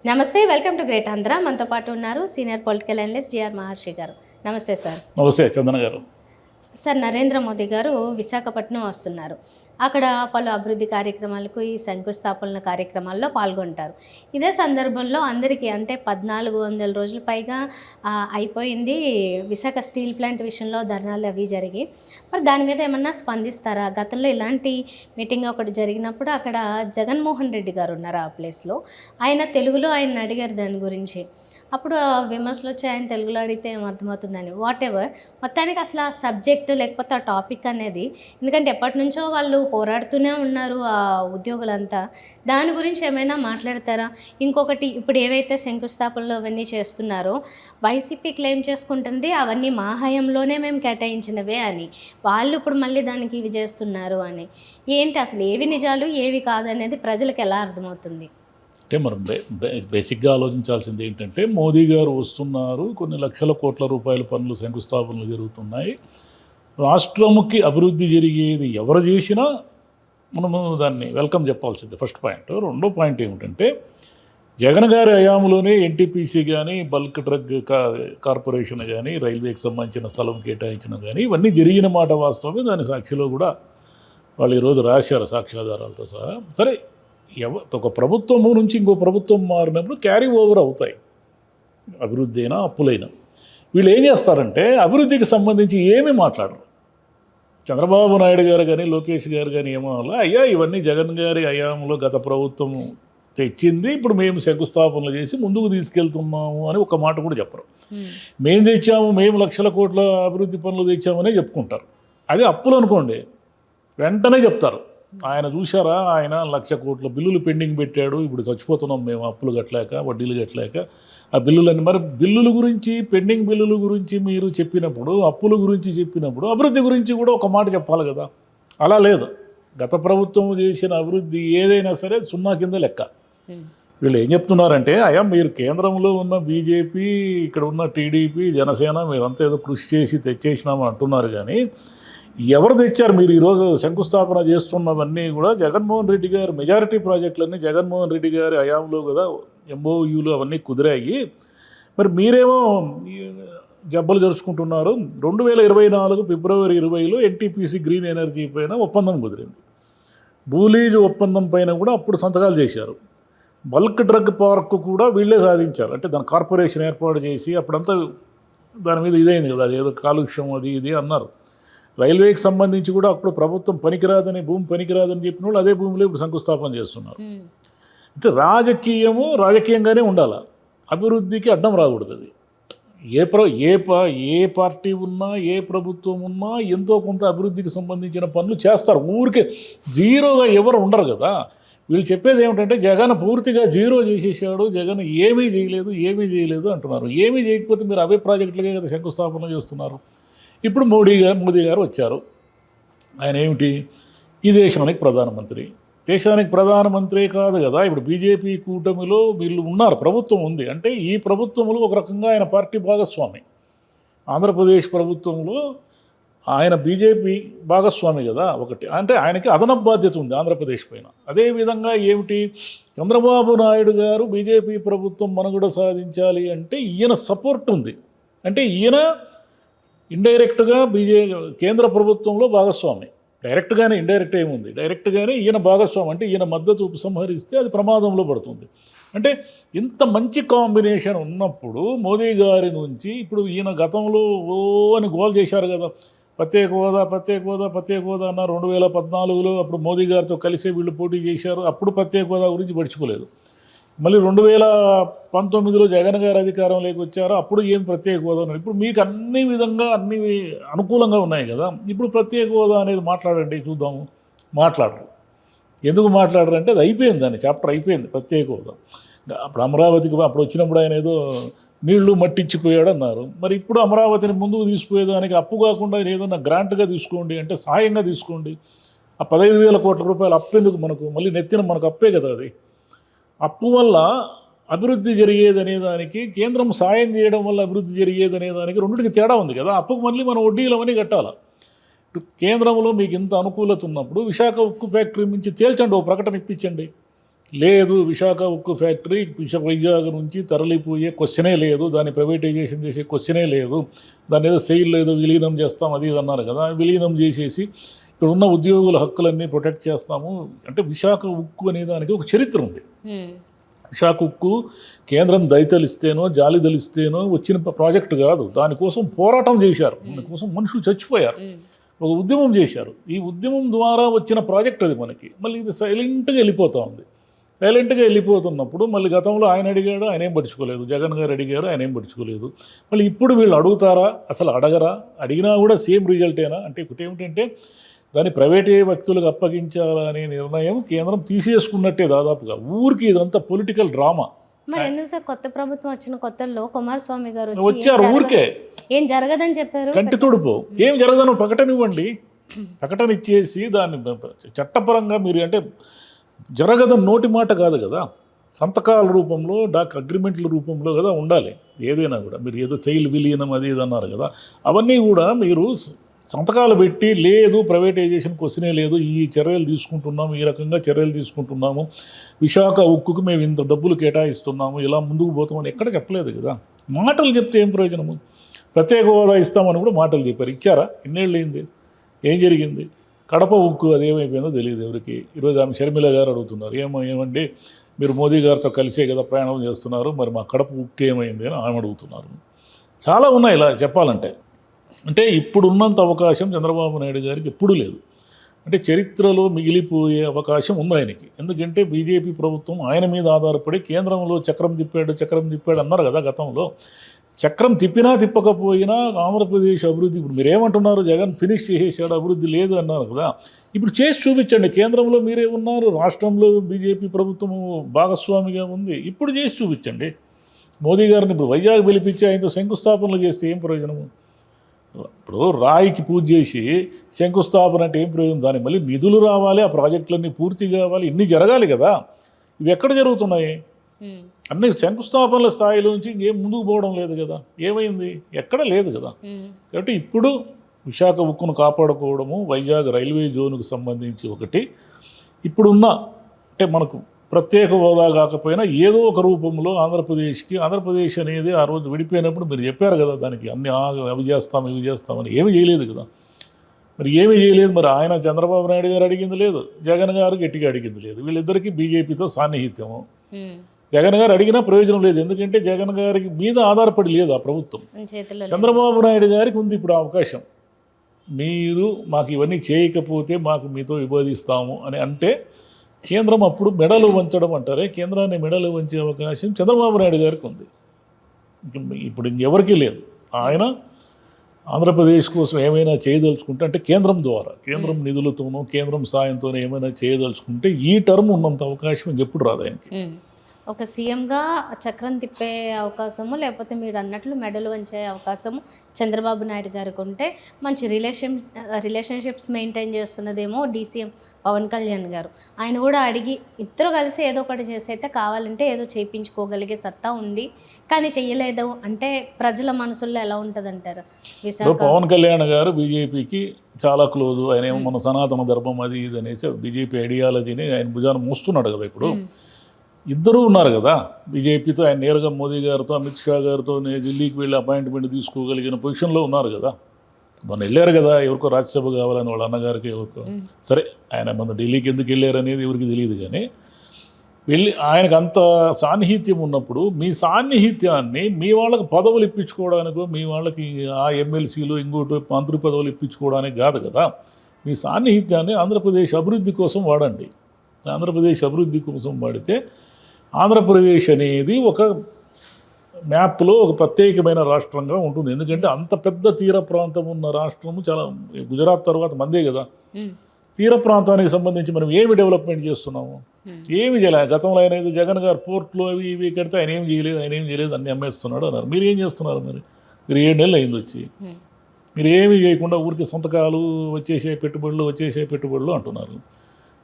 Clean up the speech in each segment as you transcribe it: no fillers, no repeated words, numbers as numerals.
నమస్తే, welcome to great Andhra. మనతో పాటు ఉన్నారు సీనియర్ పొలిటికల్ అనలిస్ట్ జిఆర్ మహర్షి గారు. నమస్తే సార్. నమస్తే చందన గారు. సార్, నరేంద్ర మోదీ గారు విశాఖపట్నం వస్తున్నారు. అక్కడ పలు అభివృద్ధి కార్యక్రమాలకు, ఈ శంకుస్థాపనల కార్యక్రమాల్లో పాల్గొంటారు. ఇదే సందర్భంలో అందరికీ అంటే 1400 రోజుల పైగా అయిపోయింది విశాఖ స్టీల్ ప్లాంట్ విషయంలో ధర్నాలు అవి జరిగి. మరి దాని మీద ఏమన్నా స్పందిస్తారా? గతంలో ఇలాంటి మీటింగ్ ఒకటి జరిగినప్పుడు అక్కడ జగన్మోహన్ రెడ్డి గారు ఉన్నారు ఆ ప్లేస్లో. ఆయన తెలుగులో ఆయన అడిగారు దాని గురించి. అప్పుడు విమర్శలు వచ్చి ఆయన తెలుగులో అడిగితే ఏమర్థమవుతుందని వాట్ ఎవర్. మొత్తానికి అసలు ఆ సబ్జెక్టు లేకపోతే ఆ టాపిక్ అనేది, ఎందుకంటే ఎప్పటి నుంచో వాళ్ళు పోరాడుతూనే ఉన్నారు ఆ ఉద్యోగులంతా. దాని గురించి ఏమైనా మాట్లాడతారా? ఇంకొకటి, ఇప్పుడు ఏవైతే శంకుస్థాపనలు అవన్నీ చేస్తున్నారో వైసీపీ క్లెయిమ్ చేసుకుంటుంది అవన్నీ మా హయాంలోనే మేము కేటాయించినవే అని. వాళ్ళు ఇప్పుడు మళ్ళీ దానికి ఇవి చేస్తున్నారు అని. ఏంటి అసలు ఏవి నిజాలు ఏవి కాదనేది ప్రజలకు ఎలా అర్థమవుతుంది? అంటే మనం బేసిక్గా ఆలోచించాల్సింది ఏంటంటే, మోదీ గారు వస్తున్నారు, కొన్ని లక్షల కోట్ల రూపాయల పనులు శంకుస్థాపనలు జరుగుతున్నాయి. రాష్ట్రముకి అభివృద్ధి జరిగేది ఎవరు చేసినా మనము దాన్ని వెల్కమ్ చెప్పాల్సింది ఫస్ట్ పాయింట్. రెండో పాయింట్ ఏమిటంటే, జగన్ గారి హయాంలోనే ఎన్టీపీసీ కానీ, బల్క్ డ్రగ్ కార్పొరేషన్ కానీ, రైల్వేకి సంబంధించిన స్థలం కేటాయించడం కానీ ఇవన్నీ జరిగిన మాట వాస్తవమే. దాని సాక్షిలో కూడా వాళ్ళు ఈరోజు రాశారు సాక్ష్యాధారాలతో సహా. సరే, ఒక ప్రభుత్వము నుంచి ఇంకో ప్రభుత్వం మారినప్పుడు క్యారీ ఓవర్ అవుతాయి, అభివృద్ధి అయినా అప్పులైనా. వీళ్ళు ఏం చేస్తారంటే అభివృద్ధికి సంబంధించి ఏమీ మాట్లాడరు. చంద్రబాబు నాయుడు గారు కానీ, లోకేష్ గారు కానీ ఏమన్నా, అయ్యా ఇవన్నీ జగన్ గారి హయాంలో గత ప్రభుత్వం తెచ్చింది, ఇప్పుడు మేము శంకుస్థాపనలు చేసి ముందుకు తీసుకెళ్తున్నాము అని ఒక మాట కూడా చెప్పరు. మేము తెచ్చాము, మేము లక్షల కోట్ల అభివృద్ధి పనులు తెచ్చామనే చెప్పుకుంటారు. అదే అప్పులు అనుకోండి, వెంటనే చెప్తారు. ఆయన చూశారా, ఆయన 1,00,000 కోట్ల బిల్లులు పెండింగ్ పెట్టాడు, ఇప్పుడు చచ్చిపోతున్నాం మేము అప్పులు కట్టలేక, వడ్డీలు కట్టలేక. ఆ బిల్లులన్నీ మరి బిల్లుల గురించి, పెండింగ్ బిల్లుల గురించి మీరు చెప్పినప్పుడు, అప్పుల గురించి చెప్పినప్పుడు అభివృద్ధి గురించి కూడా ఒక మాట చెప్పాలి కదా. అలా లేదు. గత ప్రభుత్వం చేసిన అభివృద్ధి ఏదైనా సరే సున్నా కింద లెక్క. వీళ్ళు ఏం చెప్తున్నారంటే, అయ్యా మీరు కేంద్రంలో ఉన్న బీజేపీ, ఇక్కడ ఉన్న టీడీపీ, జనసేన మీరంతా ఏదో కృషి చేసి తెచ్చేసినామని అంటున్నారు. కానీ ఎవరు తెచ్చారు? మీరు ఈరోజు శంకుస్థాపన చేస్తున్నవన్నీ కూడా జగన్మోహన్ రెడ్డి గారు, మెజారిటీ ప్రాజెక్టులన్నీ జగన్మోహన్ రెడ్డి గారి హయాంలో కదా ఎంఓయూలు అవన్నీ కుదిరాయి. మరి మీరేమో జబ్బలు జరుచుకుంటున్నారు. 2024 ఫిబ్రవరి 20లో ఎన్టీపీసీ గ్రీన్ ఎనర్జీ పైన ఒప్పందం కుదిరింది. భూలీజ్ ఒప్పందం పైన కూడా అప్పుడు సంతకాలు చేశారు. బల్క్ డ్రగ్ పార్క్ కూడా వీళ్ళే సాధించారు. అంటే దాని కార్పొరేషన్ ఏర్పాటు చేసి అప్పుడంతా దాని మీద ఇదైంది కదా, అది ఏదో కాలుష్యం అది ఇది అన్నారు. రైల్వేకి సంబంధించి కూడా అప్పుడు ప్రభుత్వం పనికిరాదని, భూమి పనికిరాదని చెప్పిన వాళ్ళు అదే భూమిలో ఇప్పుడు శంకుస్థాపన చేస్తున్నారు. అంటే రాజకీయంగానే ఉండాలి, అభివృద్ధికి అడ్డం రాకూడదు. అది ఏ పార్టీ ఉన్నా, ఏ ప్రభుత్వం ఉన్నా ఎంతో కొంత అభివృద్ధికి సంబంధించిన పనులు చేస్తారు. ఊరికే జీరోగా ఎవరు ఉండరు కదా. వీళ్ళు చెప్పేది ఏమిటంటే జగన్ పూర్తిగా జీరో చేసేసాడు, జగన్ ఏమీ చేయలేదు అంటున్నారు. ఏమీ చేయకపోతే మీరు అవే ప్రాజెక్టులకే కదా శంకుస్థాపన చేస్తున్నారు. ఇప్పుడు మోదీ గారు వచ్చారు. ఆయన ఏమిటి, ఈ దేశానికి ప్రధానమంత్రి. దేశానికి ప్రధానమంత్రి కాదు కదా, ఇప్పుడు బీజేపీ కూటమిలో వీళ్ళు ఉన్నారు, ప్రభుత్వం ఉంది. అంటే ఈ ప్రభుత్వంలో ఒక రకంగా ఆయన పార్టీ భాగస్వామి. ఆంధ్రప్రదేశ్ ప్రభుత్వంలో ఆయన బీజేపీ భాగస్వామి కదా ఒకటి. అంటే ఆయనకి అదనపు బాధ్యత ఉంది ఆంధ్రప్రదేశ్ పైన. అదేవిధంగా ఏమిటి, చంద్రబాబు నాయుడు గారు బీజేపీ ప్రభుత్వం మనుగడ సాధించాలి అంటే ఈయన సపోర్ట్ ఉంది. అంటే ఈయన ఇండైరెక్ట్గా కేంద్ర ప్రభుత్వంలో భాగస్వామి. డైరెక్ట్గానే, ఇండైరెక్ట్ ఏముంది, డైరెక్ట్గానే ఈయన భాగస్వామి. అంటే ఈయన మద్దతు ఉపసంహరిస్తే అది ప్రమాదంలో పడుతుంది. అంటే ఇంత మంచి కాంబినేషన్ ఉన్నప్పుడు మోదీ గారి నుంచి ఇప్పుడు ఈయన గతంలో అని గోల్ చేశారు కదా, ప్రత్యేక హోదా అన్నారు 2014లో. అప్పుడు మోదీ గారితో కలిసే వీళ్ళు పోటీ చేశారు. అప్పుడు ప్రత్యేక హోదా గురించి పడిచిపోలేదు. మళ్ళీ 2019లో జగన్ గారు అధికారంలోకి వచ్చారు, అప్పుడు ఏం ప్రత్యేక హోదా అన్నారు. ఇప్పుడు మీకు అన్ని విధంగా అన్ని అనుకూలంగా ఉన్నాయి కదా, ఇప్పుడు ప్రత్యేక హోదా అనేది మాట్లాడండి చూద్దాము. మాట్లాడరు. ఎందుకు మాట్లాడరు అంటే అది అయిపోయింది, దాని చాప్టర్ అయిపోయింది ప్రత్యేక హోదా. అప్పుడు అమరావతికి అప్పుడు వచ్చినప్పుడు ఆయన ఏదో నీళ్లు మట్టిచ్చిపోయాడు అన్నారు. మరి ఇప్పుడు అమరావతిని ముందుకు తీసుకుపోయేదానికి అప్పు కాకుండా ఏదన్నా గ్రాంట్గా తీసుకోండి అంటే, సహాయంగా తీసుకోండి. ఆ 15,000 కోట్ల రూపాయలు అప్పు ఎందుకు మనకు, మళ్ళీ నెత్తిన మనకు అప్పే కదా అది. అప్పు వల్ల అభివృద్ధి జరిగేదనే దానికి, కేంద్రం సాయం చేయడం వల్ల అభివృద్ధి జరిగేదనే దానికి రెండింటికి తేడా ఉంది కదా. అప్పుకు మళ్ళీ మనం వడ్డీలు అవన్నీ కట్టాలి. కేంద్రంలో మీకు ఇంత అనుకూలత ఉన్నప్పుడు విశాఖ ఉక్కు ఫ్యాక్టరీ నుంచి తేల్చండి, ఓ ప్రకటన ఇప్పించండి. లేదు విశాఖ ఉక్కు ఫ్యాక్టరీ వైజాగ్ నుంచి తరలిపోయే క్వశ్చనే లేదు, దాన్ని ప్రైవేటైజేషన్ చేసే క్వశ్చనే లేదు, దాన్ని ఏదో సెయిల్ లేదు విలీనం చేస్తాం అది ఇది అన్నారు కదా, విలీనం చేసేసి ఇక్కడ ఉన్న ఉద్యోగుల హక్కులన్నీ ప్రొటెక్ట్ చేస్తాము అంటే విశాఖ ఉక్కు అనే దానికి ఒక చరిత్ర ఉంది. విశాఖ ఉక్కు కేంద్రం దయతలిస్తేనో జాలిదలిస్తేనో వచ్చిన ప్రాజెక్టు కాదు, దానికోసం పోరాటం చేశారు, దానికోసం మనుషులు చచ్చిపోయారు, ఒక ఉద్యమం చేశారు. ఈ ఉద్యమం ద్వారా వచ్చిన ప్రాజెక్ట్ అది మనకి. మళ్ళీ ఇది సైలెంట్గా వెళ్ళిపోతూ ఉంది. సైలెంట్గా వెళ్ళిపోతున్నప్పుడు మళ్ళీ గతంలో ఆయన అడిగాడు, ఆయన ఏం పడుచుకోలేదు, జగన్ గారు అడిగారు, ఆయన ఏం పడుచుకోలేదు. మళ్ళీ ఇప్పుడు వీళ్ళు అడుగుతారా, అసలు అడగరా, అడిగినా కూడా సేమ్ రిజల్టేనా అంటే ఒకటి ఏమిటంటే దాన్ని ప్రైవేటే వ్యక్తులకు అప్పగించాలనే నిర్ణయం కేంద్రం తీసేసుకున్నట్టే దాదాపుగా. ఊరికి ఇదంతా పొలిటికల్ డ్రామా. మరి ఎందుకు సార్ కొత్త ప్రభుత్వం వచ్చిన కొత్తల్లో కుమారస్వామి గారు వచ్చారు, ఊరికే ఏం జరగదని చెప్పారు, కంటి తుడుపు ఏం జరగదని ప్రకటన ఇవ్వండి, ప్రకటన ఇచ్చేసి దాన్ని చట్టపరంగా మీరు అంటే జరగదని నోటి మాట కాదు కదా, సంతకాల రూపంలో అగ్రిమెంట్ల రూపంలో కదా ఉండాలి ఏదైనా కూడా. మీరు ఏదో సెయిల్ విలీనం అది ఇది అన్నారు కదా, అవన్నీ కూడా మీరు సంతకాలు పెట్టి లేదు ప్రైవేటైజేషన్ క్వశ్చనే లేదు, ఈ చర్యలు తీసుకుంటున్నాము, ఈ రకంగా చర్యలు తీసుకుంటున్నాము, విశాఖ ఉక్కుకు మేము ఇంత డబ్బులు కేటాయిస్తున్నాము, ఇలా ముందుకు పోతామని ఎక్కడ చెప్పలేదు కదా. మాటలు చెప్తే ఏం ప్రయోజనము? ప్రత్యేక హోదా ఇస్తామని కూడా మాటలు చెప్పారు, ఇచ్చారా? ఇన్నేళ్ళు అయింది, ఏం జరిగింది? కడప ఉక్కు అది ఏమైపోయిందో తెలియదు ఎవరికి. ఈరోజు ఆమె షర్మిల గారు అడుగుతున్నారు, ఏమండి మీరు మోదీ గారితో కలిసే కదా ప్రయాణం చేస్తున్నారు, మరి మా కడప ఉక్కు ఏమైంది అని ఆమె అడుగుతున్నారు. చాలా ఉన్నాయి ఇలా చెప్పాలంటే. అంటే ఇప్పుడున్నంత అవకాశం చంద్రబాబు నాయుడు గారికి ఎప్పుడూ లేదు. అంటే చరిత్రలో మిగిలిపోయే అవకాశం ఉంది ఆయనకి. ఎందుకంటే బీజేపీ ప్రభుత్వం ఆయన మీద ఆధారపడి కేంద్రంలో చక్రం తిప్పాడు అన్నారు కదా గతంలో. చక్రం తిప్పినా తిప్పకపోయినా ఆంధ్రప్రదేశ్ అభివృద్ధి ఇప్పుడు మీరేమంటున్నారు, జగన్ ఫినిష్ చేసేసాడు అభివృద్ధి లేదు అన్నారు కదా, ఇప్పుడు చేసి చూపించండి. కేంద్రంలో మీరే ఉన్నారు, రాష్ట్రంలో బీజేపీ ప్రభుత్వము భాగస్వామిగా ఉంది, ఇప్పుడు చేసి చూపించండి. మోదీ గారిని ఇప్పుడు వైజాగ్ పిలిపించి ఆయనతో శంకుస్థాపనలు చేస్తే ఏం ప్రయోజనము? ఇప్పుడు రాయికి పూజ చేసి శంకుస్థాపన అంటే ఏం ప్రయోజనం? దానికి మళ్ళీ నిధులు రావాలి, ఆ ప్రాజెక్టులన్నీ పూర్తి కావాలి, ఇన్ని జరగాలి కదా. ఇవి ఎక్కడ జరుగుతున్నాయి? అన్ని శంకుస్థాపనల స్థాయిలోంచి ఇంకేం ముందుకు పోవడం లేదు కదా. ఏమైంది? ఎక్కడ లేదు కదా. కాబట్టి ఇప్పుడు విశాఖ ఉక్కును కాపాడుకోవడము, వైజాగ్ రైల్వే జోన్కు సంబంధించి ఒకటి, ఇప్పుడున్న అంటే మనకు ప్రత్యేక హోదా కాకపోయినా ఏదో ఒక రూపంలో ఆంధ్రప్రదేశ్ అనేది ఆ రోజు విడిపోయినప్పుడు మీరు చెప్పారు కదా, దానికి అన్ని అవి చేస్తామని ఏమీ చేయలేదు కదా. మరి ఏమీ చేయలేదు. మరి ఆయన చంద్రబాబు నాయుడు గారు అడిగింది లేదు, జగన్ గారు గట్టిగా అడిగింది లేదు. వీళ్ళిద్దరికీ బీజేపీతో సాన్నిహిత్యము. జగన్ గారు అడిగినా ప్రయోజనం లేదు, ఎందుకంటే జగన్ గారికి మీద ఆధారపడి లేదు ఆ ప్రభుత్వం. చంద్రబాబు నాయుడు గారికి ఉంది ఇప్పుడు అవకాశం. మీరు మాకు ఇవన్నీ చేయకపోతే మాకు మీతో విభేదిస్తాము అని అంటే కేంద్రం అప్పుడు మెడలు వంచడం అంటారే, కేంద్రాన్ని మెడలు వంచే అవకాశం చంద్రబాబు నాయుడు గారికి ఉంది. ఇప్పుడు ఇంకెవరికీ లేదు. ఆయన ఆంధ్రప్రదేశ్ కోసం ఏమైనా చేయదలుచుకుంటే అంటే కేంద్రం ద్వారా, కేంద్రం నిధులతోనో కేంద్రం సాయంతోనో ఏమైనా చేయదలుచుకుంటే ఈ టర్మ్ ఉన్నంత అవకాశం ఇంకెప్పుడు రాదు ఆయనకి. ఒక సీఎంగా చక్రం తిప్పే అవకాశము, లేకపోతే మీరు అన్నట్లు మెడలు వంచే అవకాశము చంద్రబాబు నాయుడు గారికి ఉంటే మంచి రిలేషన్షిప్స్ మెయింటైన్ చేస్తున్నదేమో డీసీఎం పవన్ కళ్యాణ్ గారు. ఆయన కూడా అడిగి ఇద్దరు కలిసి ఏదో ఒకటి చేసైతే కావాలంటే ఏదో చేయించుకోగలిగే సత్తా ఉంది, కానీ చెయ్యలేదు అంటే ప్రజల మనసుల్లో ఎలా ఉంటుంది అంటారు? పవన్ కళ్యాణ్ గారు బీజేపీకి చాలా క్లోజు. ఆయన ఏమో మన సనాతన ధర్మం అది ఇది అనేసి బీజేపీ ఐడియాలజీని ఆయన భుజాన్ని మూస్తున్నాడు కదా. ఇప్పుడు ఇద్దరూ ఉన్నారు కదా బీజేపీతో, ఆయన నేరుగా మోదీ గారితో అమిత్ షా గారితో ఢిల్లీకి వెళ్ళి అపాయింట్మెంట్ తీసుకోగలిగిన పొజిషన్లో ఉన్నారు కదా. మొన్న వెళ్ళారు కదా, ఎవరికో రాజ్యసభ కావాలని వాళ్ళ అన్నగారికి ఎవరికో. సరే ఆయన మన ఢిల్లీకి ఎందుకు వెళ్ళారు అనేది ఎవరికి తెలియదు, కానీ వెళ్ళి ఆయనకు అంత సాన్నిహిత్యం ఉన్నప్పుడు మీ సాన్నిహిత్యాన్ని మీ వాళ్ళకి పదవులు ఇప్పించుకోవడానికో, మీ వాళ్ళకి ఆ ఎమ్మెల్సీలు ఇంకోటి మంత్రి పదవులు ఇప్పించుకోవడానికి కాదు కదా. మీ సాన్నిహిత్యాన్ని ఆంధ్రప్రదేశ్ అభివృద్ధి కోసం వాడండి. ఆంధ్రప్రదేశ్ అభివృద్ధి కోసం వాడితే ఆంధ్రప్రదేశ్ అనేది ఒక మ్యాప్లో ఒక ప్రత్యేకమైన రాష్ట్రంగా ఉంటుంది. ఎందుకంటే అంత పెద్ద తీర ప్రాంతం ఉన్న రాష్ట్రము చాలా, గుజరాత్ తర్వాత మందే కదా. తీర ప్రాంతానికి సంబంధించి మనం ఏమి డెవలప్మెంట్ చేస్తున్నాము? ఏమి చేయలేదు. గతంలో ఆయన ఏదో జగన్ గారు పోర్ట్లు అవి ఇవి కడితే ఆయన ఏం చేయలేదు అన్నీ అమ్మేస్తున్నాడు అన్నారు. మీరు ఏం చేస్తున్నారు? మీరు 7 నెలలు అయింది వచ్చి, మీరు ఏమీ చేయకుండా ఊరికి సంతకాలు వచ్చేసే పెట్టుబడులు అంటున్నారు,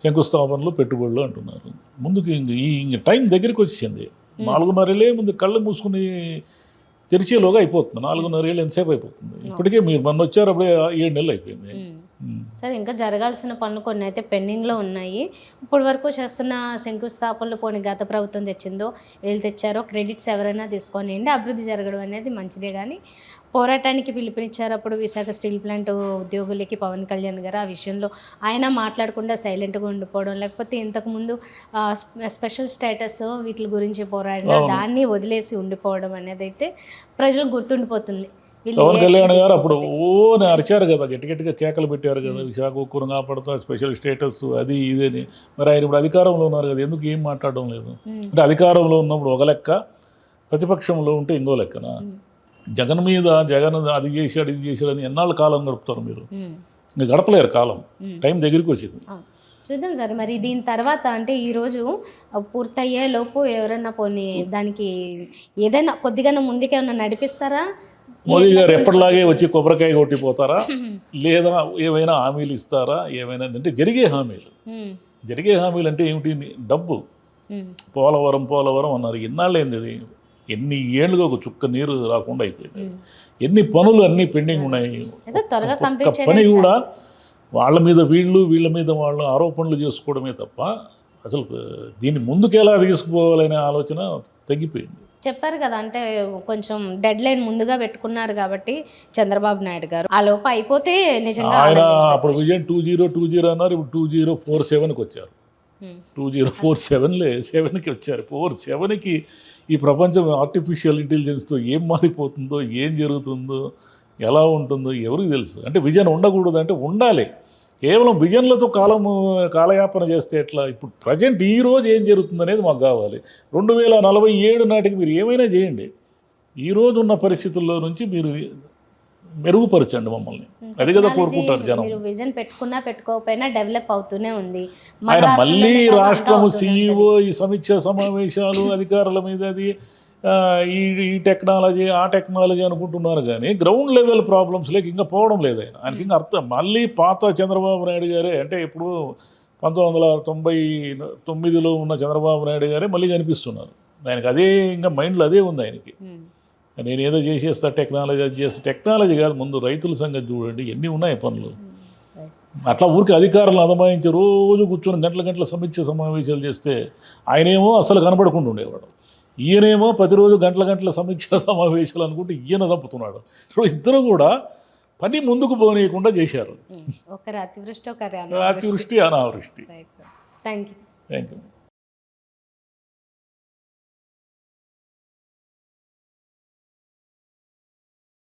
శంకుస్థాపనలు పెట్టుబడులు అంటున్నారు. ముందుకు ఇంక టైం దగ్గరికి వచ్చేసింది. 4.5 ఏళ్ళే ముందు కళ్ళు మూసుకుని తెరిచేలోగా అయిపోతుంది. 4.5 ఏళ్ళు ఎంతసేపు అయిపోతుంది? ఇప్పటికే మీరు మొన్న వచ్చారు, అప్పుడే 7 నెలలు అయిపోయింది. సరే, ఇంకా జరగాల్సిన పనులు కొన్ని అయితే పెండింగ్లో ఉన్నాయి. ఇప్పటి వరకు చేస్తున్న శంకుస్థాపనలు పోనీ గత ప్రభుత్వం తెచ్చిందో వీళ్ళు తెచ్చారో క్రెడిట్స్ ఎవరైనా తీసుకోనియండి, అభివృద్ధి జరగడం అనేది మంచిదే. కానీ పోరాటానికి పిలుపునిచ్చారు అప్పుడు విశాఖ స్టీల్ ప్లాంట్ ఉద్యోగులకి పవన్ కళ్యాణ్ గారు. ఆ విషయంలో ఆయన మాట్లాడకుండా సైలెంట్గా ఉండిపోవడం, లేకపోతే ఇంతకుముందు స్పెషల్ స్టేటస్ వీటి గురించి పోరాడిన దాన్ని వదిలేసి ఉండిపోవడం అనేది అయితే ప్రజలకు గుర్తుండిపోతుంది. పవన్ కళ్యాణ్ గారు అప్పుడు అరిచారు కదా, గట్టిగా కేకలు పెట్టారు కదా, విశాఖ ఉక్కును కాపాడుతా స్పెషల్ స్టేటస్ అది ఇదని. మరి ఆయన ఇప్పుడు అధికారంలో ఉన్నారు కదా, ఎందుకు ఏం మాట్లాడడం లేదు? అంటే అధికారంలో ఉన్నప్పుడు ఒక లెక్క, ప్రతిపక్షంలో ఉంటే ఇంకో లెక్కన. జగన్ అది చేశాడు ఇది చేశాడు అని ఎన్నాళ్ళు కాలం గడుపుతారు మీరు? ఇంకా గడపలేరు కాలం, టైం దగ్గరికి వచ్చింది. చూద్దాం సార్. మరి దీని తర్వాత అంటే ఈరోజు పూర్తయ్యే లోపు ఎవరైనా పోనీ దానికి ఏదైనా కొద్దిగా ముందుకేమన్నా నడిపిస్తారా? మోదీ గారు ఎప్పటిలాగే వచ్చి కొబ్బరికాయ కొట్టిపోతారా, లేదా ఏమైనా హామీలు ఇస్తారా? ఏమైనా అంటే జరిగే హామీలు అంటే ఏమిటి? డబ్బు. పోలవరం అన్నారు, ఎన్నాళ్ళైంది అది? ఎన్ని ఏళ్ళుగా ఒక చుక్క నీరు రాకుండా అయిపోయింది. ఎన్ని పనులు అన్నీ పెండింగ్ ఉన్నాయి. ఒక్క పని కూడా వాళ్ళ మీద వీళ్ళ మీద వాళ్ళు ఆరోపణలు చేసుకోవడమే తప్ప అసలు దీన్ని ముందుకెలా తీసుకుపోవాలనే ఆలోచన తగ్గిపోయింది. చెప్పారు కదా, అంటే కొంచెం డెడ్ లైన్ ముందుగా పెట్టుకున్నారు కాబట్టి చంద్రబాబు నాయుడు గారు, ఆ లోపు అయిపోతే నిజంగా ఆయన అప్పుడు విజన్ 2020 అన్నారు, ఇప్పుడు 2047కి వచ్చారు. 2047కి వచ్చారు. 47కి ఈ ప్రపంచం ఆర్టిఫిషియల్ ఇంటెలిజెన్స్తో ఏం మారిపోతుందో, ఏం జరుగుతుందో, ఎలా ఉంటుందో ఎవరికి తెలుసు. అంటే విజన్ ఉండకూడదు అంటే ఉండాలి. కేవలం విజన్లతో కాలయాపన చేస్తే ఎట్లా? ఇప్పుడు ప్రజెంట్ ఈరోజు ఏం జరుగుతుంది అనేది మాకు కావాలి. 2047 నాటికి మీరు ఏమైనా చేయండి, ఈరోజు ఉన్న పరిస్థితుల్లో నుంచి మీరు మెరుగుపరచండి మమ్మల్ని. అది కదా కోరుకుంటారు జనం. విజన్ పెట్టుకున్నా పెట్టుకోకపోయినా డెవలప్ అవుతూనే ఉంది. ఆయన మళ్ళీ రాష్ట్రము CEO ఈ సమీక్ష సమావేశాలు అధికారుల మీద అది ఈ టెక్నాలజీ ఆ టెక్నాలజీ అనుకుంటున్నారు, కానీ గ్రౌండ్ లెవెల్ ప్రాబ్లమ్స్లోకి ఇంకా పోవడం లేదు. ఆయనకి ఇంకా అర్థం మళ్ళీ పాత చంద్రబాబు నాయుడు గారే, అంటే ఇప్పుడు 1999లో ఉన్న చంద్రబాబు నాయుడు గారే మళ్ళీ కనిపిస్తున్నారు. ఆయనకి అదే ఇంకా మైండ్లో అదే ఉంది ఆయనకి. నేను ఏదో చేసేస్తా, టెక్నాలజీ అది చేస్తా. టెక్నాలజీ కాదు, ముందు రైతుల సంగతి చూడండి, ఎన్ని ఉన్నాయి పనులు. అట్లా ఊరికి అధికారులను అదమాయించి రోజు కూర్చొని గంటల సమీక్ష సమావేశాలు చేస్తే ఆయనేమో అసలు కనబడకుండా ఉండేవాడు. ఈయనేమో ప్రతిరోజు గంటల సమీక్ష సమావేశాలు అనుకుంటే ఈయన తప్పుతున్నాడు. సో ఇద్దరు కూడా పని ముందుకు పోనీయకుండా చేశారు. ఒకరి అతివృష్టి, ఒకరి అతివృష్టి అనావృష్టి. Thank you.